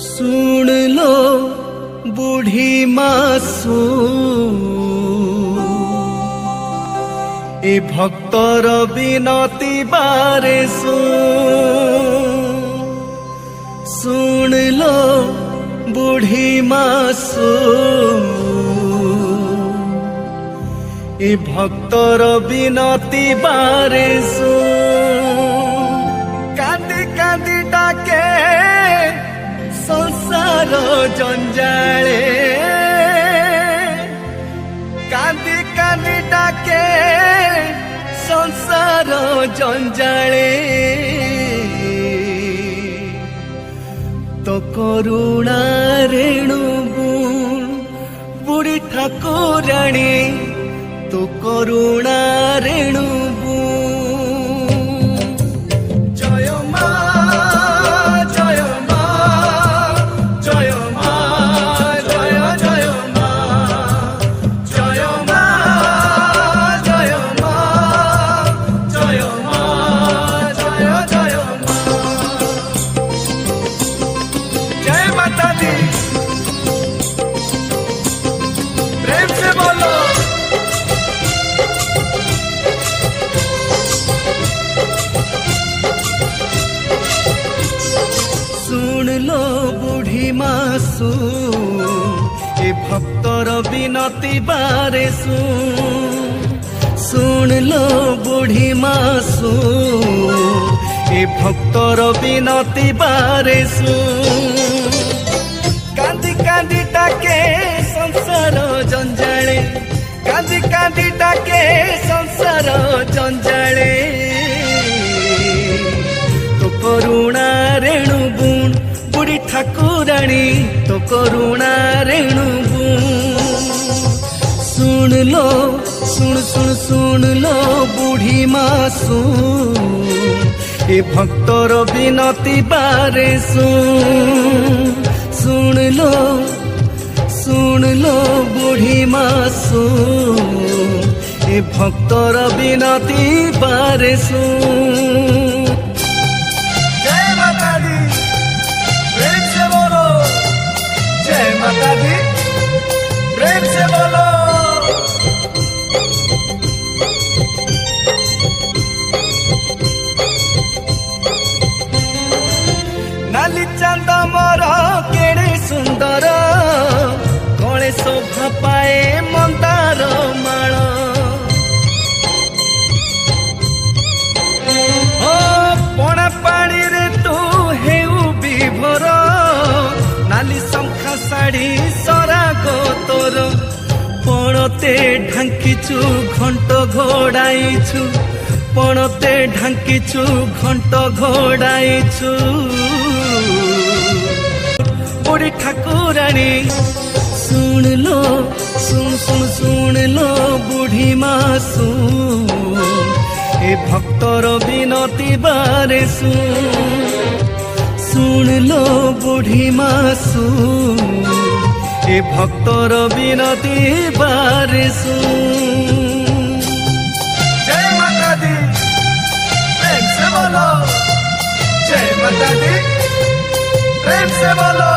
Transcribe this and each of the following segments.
सुन लो बूढ़ी मासु ए भक्तर बिनती बारे सुन लो बूढ़ी मासु ए भक्तर बिनती बारे कांदी कांदी डाके संसार जंजाले कांदी कांदी डाके संसार जंजाले तो करुणा रेणु बुढ़ी ठाकुराणी तो करुणा रेणु जय मा जय मा जय मा जय जय मा जय मा जय मा जय मा जय जय मा जय माता दी प्रेम से बोलो सुन लो बूढ़ी मासु ए भक्तर बिनती बारे सुन लो बूढ़ी मासु ए भक्तर बिनती बारे कांदी कांदी डाके संसार जंजाले कांदी कांदी डाके संसार जंजाले तो करुणा रेणु गुण बुढ़ी ठाकुराणी तो करुणा रेणु सुन लो सुन लो बूढ़ी मासु ए भक्तर बिनती बारे सुन लो बूढ़ी मासु ए भक्तर बिनती बारे जय माता दी प्रेम से बोलो जय माता दी प्रेम से बोलो नाली चांद मोर केड़े सुंदर कणे शोभा पाए मंदार माळ पणा पानी रे तू हेउ विभोर नाली शंखा शाढ़ी सराग तोर पणते ढांकीचु घंट घोड़ाईछु पणते ढांकीचु घंट घोड़ाईछु बुढ़ी ठाकुराणी सुन लो सुन लो बूढ़ी मासु ए भक्तर बिनती बारे सुन लो बूढ़ी मासु ए भक्तर बिनती बारे जय माता दी प्रेम से बोलो जय माता दी प्रेम से बोलो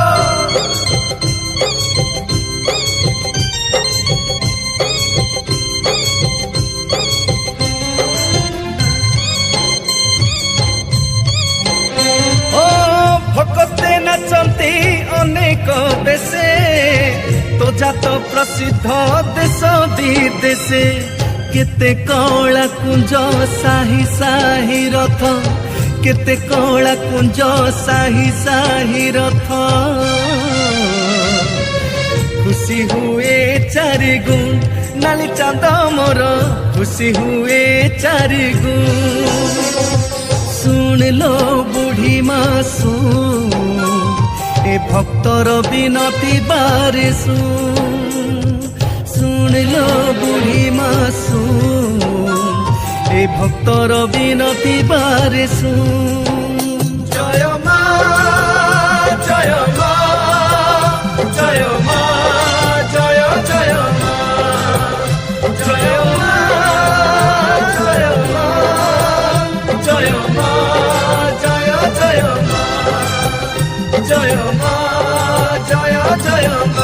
भक्ते नाचंती अनेक बेसे तो जात प्रसिद्ध देश विदेशे केते कला कुंज साही साही रथ केते कला कुंज साही साही रथ खुशी हुए चारि गुण नाली चांद मोर खुशी हुए चारि गुण सुन लो बूढ़ी मासु ए भक्तर बिनती बारे सुन लो बूढ़ी मासु ए भक्तर बिनती बारे जय मा जय मा जय मा जय जय मा जय मा जय मा जय मा जय जय मा জয় মা জয় জয় মা